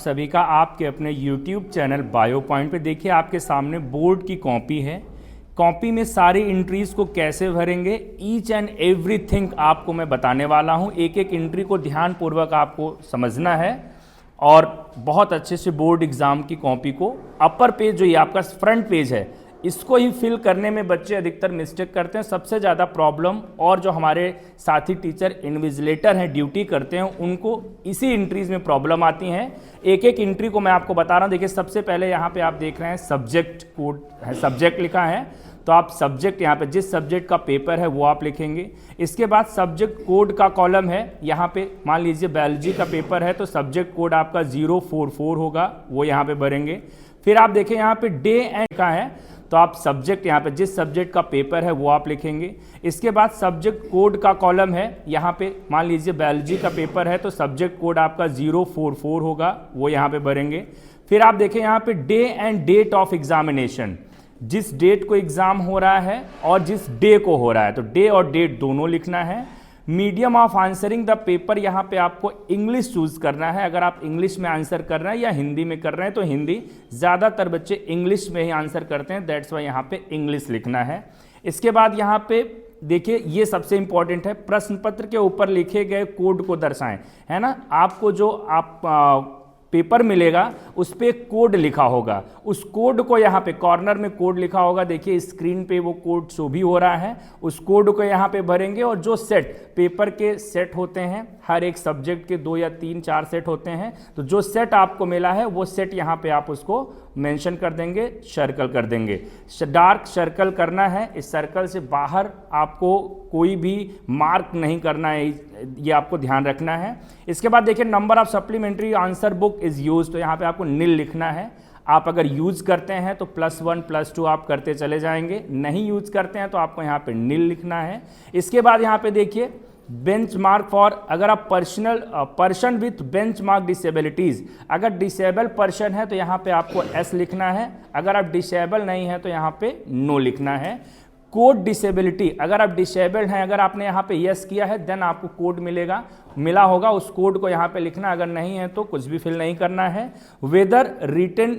सभी का आपके अपने YouTube चैनल बायो पॉइंट पे। देखिए आपके सामने बोर्ड की कॉपी है। कॉपी में सारी एंट्रीज को कैसे भरेंगे, ईच एंड एवरीथिंग आपको मैं बताने वाला हूँ। एक एक एंट्री को ध्यानपूर्वक आपको समझना है और बहुत अच्छे से बोर्ड एग्जाम की कॉपी को अपर पेज जो ये आपका फ्रंट पेज है इसको ही फिल करने में बच्चे अधिकतर मिस्टेक करते हैं। सबसे ज़्यादा प्रॉब्लम और जो हमारे साथी टीचर इन्विजिलेटर हैं ड्यूटी करते हैं उनको इसी एंट्रीज में प्रॉब्लम आती हैं। एक एक एंट्री को मैं आपको बता रहा हूँ। देखिए सबसे पहले यहाँ पे आप देख रहे हैं सब्जेक्ट कोड है, सब्जेक्ट लिखा है तो आप सब्जेक्ट यहाँ पे जिस सब्जेक्ट का पेपर है वो आप लिखेंगे। इसके बाद सब्जेक्ट कोड का कॉलम है, यहाँ पे मान लीजिए बायोलॉजी का पेपर है तो सब्जेक्ट कोड आपका 044 होगा, वो यहाँ पे भरेंगे। फिर आप देखें यहाँ पे डे एंड का है तो आप सब्जेक्ट यहाँ पे जिस सब्जेक्ट का पेपर है वो आप लिखेंगे। इसके बाद सब्जेक्ट कोड का कॉलम है, यहाँ पे मान लीजिए बायोलॉजी का पेपर है तो सब्जेक्ट कोड आपका 044 होगा, वो यहाँ पे भरेंगे। फिर आप देखें यहाँ पे day and date of examination, जिस डेट को एग्ज़ाम हो रहा है और जिस डे को हो रहा है तो डे और डेट दोनों लिखना है। Medium of answering the paper, यहाँ पे आपको इंग्लिश चूज करना है। अगर आप इंग्लिश में आंसर कर रहे हैं या हिंदी में कर रहे हैं तो हिंदी, ज़्यादातर बच्चे इंग्लिश में ही आंसर करते हैं, दैट्स वाई यहाँ पे इंग्लिश लिखना है। इसके बाद यहाँ पे देखिए ये सबसे इंपॉर्टेंट है, प्रश्न पत्र के ऊपर लिखे गए कोड को दर्शाएं, है ना। आपको जो आप पेपर मिलेगा उस पर कोड लिखा होगा, उस कोड को यहाँ पे कॉर्नर में कोड लिखा होगा, देखिए स्क्रीन पे वो कोड शो भी हो रहा है। उस कोड को यहाँ पे भरेंगे और जो सेट पेपर के सेट होते हैं, हर एक सब्जेक्ट के 2 या 3 4 सेट होते हैं, तो जो सेट आपको मिला है वो सेट यहाँ पे आप उसको मेंशन कर देंगे, सर्कल कर देंगे। डार्क सर्कल करना है, इस सर्कल से बाहर आपको कोई भी मार्क नहीं करना है, ये आपको ध्यान रखना है। इसके बाद देखिए number of supplementary answer book is use, तो यहाँ पे आपको नील लिखना है। आप अगर यूज करते हैं तो +1 +2 आप करते चले जाएंगे, नहीं यूज करते हैं तो आपको यहाँ पे नील लिखना है। इसके बाद यहाँ पे देखिए बेंच मार्क फॉर, अगर आप person with bench mark disabilities, अगर डिसेबल पर्सन है तो यहाँ पे आपको S लिखना है, अगर आप डिसेबल नहीं है तो यहाँ पे नो लिखना है। कोड डिसेबिलिटी, अगर आप डिसेबल्ड हैं, अगर आपने यहाँ पे यस किया है देन आपको कोड मिला होगा, उस कोड को यहाँ पे लिखना, अगर नहीं है तो कुछ भी फिल नहीं करना है। Whether written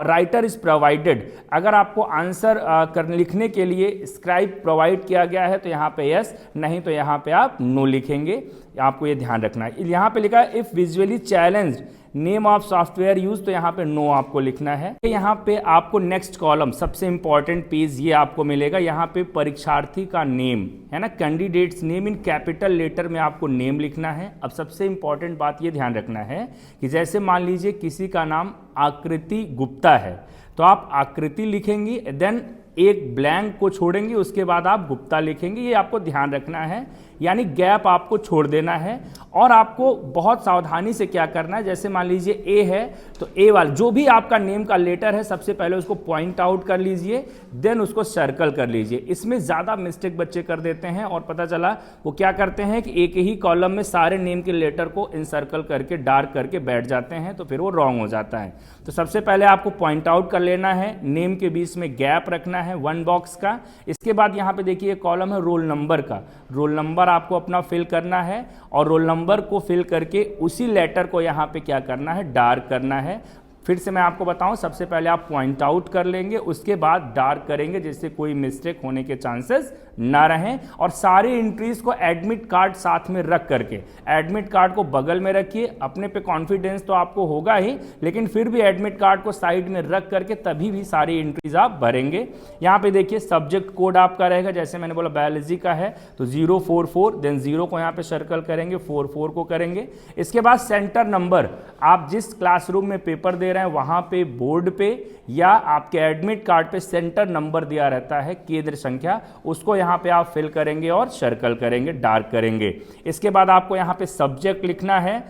writer is provided, अगर आपको आंसर लिखने के लिए स्क्राइब प्रोवाइड किया गया है तो यहाँ पे यस, नहीं तो यहाँ पे आप नो लिखेंगे, आपको ये ध्यान रखना है। यहाँ पे लिखा है if visually challenge name of software use, तो यहाँ पे नो आपको लिखना है। यहाँ पे आपको नेक्स्ट कॉलम सबसे इंपॉर्टेंट पेज ये आपको मिलेगा, यहाँ पे परीक्षार्थी का नेम है ना, candidates name in capital letter में आपको नेम लिखना है। अब सबसे इंपॉर्टेंट बात ये ध्यान रखना है कि जैसे मान लीजिए किसी का नाम आकृति गुप्ता है तो आप आकृति लिखेंगी, देन एक ब्लैंक को छोड़ेंगे, उसके बाद आप गुप्ता लिखेंगे, ये आपको ध्यान रखना है, यानी गैप आपको छोड़ देना है। और आपको बहुत सावधानी से क्या करना है, जैसे मान लीजिए ए है तो ए वाला जो भी आपका नेम का लेटर है सबसे पहले उसको पॉइंट आउट कर लीजिए, देन उसको सर्कल कर लीजिए। इसमें ज़्यादा मिस्टेक बच्चे कर देते हैं और पता चला वो क्या करते हैं कि एक ही कॉलम में सारे नेम के लेटर को इनसर्कल करके डार्क करके बैठ जाते हैं, तो फिर वो रॉन्ग हो जाता है। तो सबसे पहले आपको पॉइंट आउट कर लेना है, नेम के बीच में गैप रखना है 1 बॉक्स का। इसके बाद यहाँ पे देखिए कॉलम है रोल नंबर का, रोल नंबर आपको अपना फिल करना है और रोल नंबर को फिल करके उसी लेटर को यहाँ पे क्या करना है, डार्क करना है। फिर से मैं आपको बताऊं, सबसे पहले आप पॉइंट आउट कर लेंगे, उसके बाद डार्क करेंगे जिससे कोई मिस्टेक होने के चांसेस ना रहें। और सारी एंट्रीज को एडमिट कार्ड साथ में रख करके, एडमिट कार्ड को बगल में रखिए, अपने पे कॉन्फिडेंस तो आपको होगा ही लेकिन फिर भी एडमिट कार्ड को साइड में रख करके तभी भी सारी एंट्रीज आप भरेंगे। यहाँ पे देखिए सब्जेक्ट कोड आपका रहेगा, जैसे मैंने बोला बायोलॉजी का है तो 044, देन 0 को यहाँ पे सर्कल करेंगे, 44 को करेंगे। इसके बाद सेंटर नंबर, आप जिस क्लासरूम में पेपर दे रहे हैं वहां पे बोर्ड पे या आपके एडमिट कार्ड पे सेंटर नंबर दिया रहता है, केंद्र संख्या, उसको यहाँ पे आप फिल करेंगे और सर्कल करेंगे, डार्क करेंगे। इसके बाद आपको यहाँ पे सब्जेक्ट लिखना है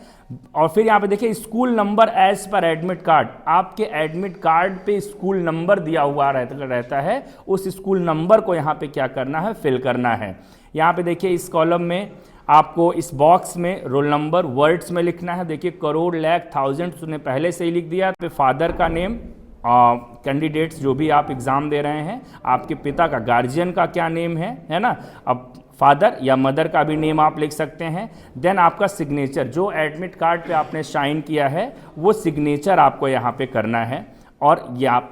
और फिर यहाँ पे देखिए school number as per admit card, आपके एडमिट कार्ड पे स्कूल नंबर दिया हुआ रहता है, उस स्कूल नंबर को यहाँ पे क्या करना है, फिल करना है। यहाँ पे देखिए इस कॉलम में आपको इस बॉक्स में रोल नंबर वर्ड्स में लिखना है। देखिए करोड़, लाख, थाउजेंड उसने पहले से ही लिख दिया। तो फादर का नेम कैंडिडेट्स जो भी आप एग्ज़ाम दे रहे हैं, आपके पिता का गार्जियन का क्या नेम है ना, अब फादर या मदर का भी नेम आप लिख सकते हैं। देन आपका सिग्नेचर, जो एडमिट कार्ड पे आपने साइन किया है वो सिग्नेचर आपको यहाँ पे करना है। और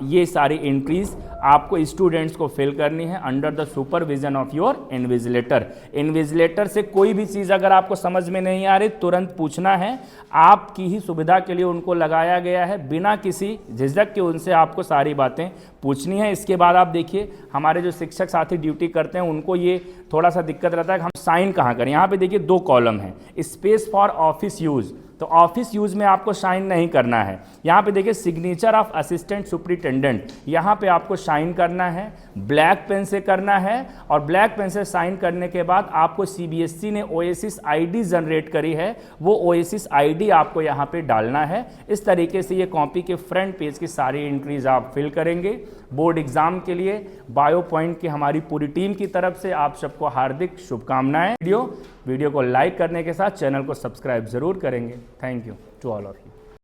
ये सारी एंट्रीज आपको स्टूडेंट्स को फिल करनी है under the supervision of your invigilator. Invigilator से कोई भी चीज़ अगर आपको समझ में नहीं आ रही तुरंत पूछना है, आपकी ही सुविधा के लिए उनको लगाया गया है, बिना किसी झिझक के उनसे आपको सारी बातें पूछनी है। इसके बाद आप देखिए हमारे जो शिक्षक साथी ड्यूटी करते हैं उनको ये थोड़ा सा दिक्कत रहता है कि हम साइन कहाँ करें। यहाँ पे देखिए 2 कॉलम है, स्पेस फॉर ऑफिस यूज़, तो ऑफिस यूज में आपको साइन नहीं करना है। यहाँ पे देखिए सिग्नेचर ऑफ असिस्टेंट सुपरिटेंडेंट, यहाँ पे आपको साइन करना है, ब्लैक पेन से करना है। और ब्लैक पेन से साइन करने के बाद आपको सीबीएसई ने ओएसिस आईडी जनरेट करी है, वो ओएसिस आईडी आपको यहाँ पे डालना है। इस तरीके से ये कॉपी के फ्रंट पेज की सारी एंट्रीज आप फिल करेंगे। बोर्ड एग्जाम के लिए बायो पॉइंट की हमारी पूरी टीम की तरफ से आप सबको हार्दिक शुभकामनाएं। वीडियो को लाइक करने के साथ चैनल को सब्सक्राइब जरूर करेंगे। Thank you to all of you.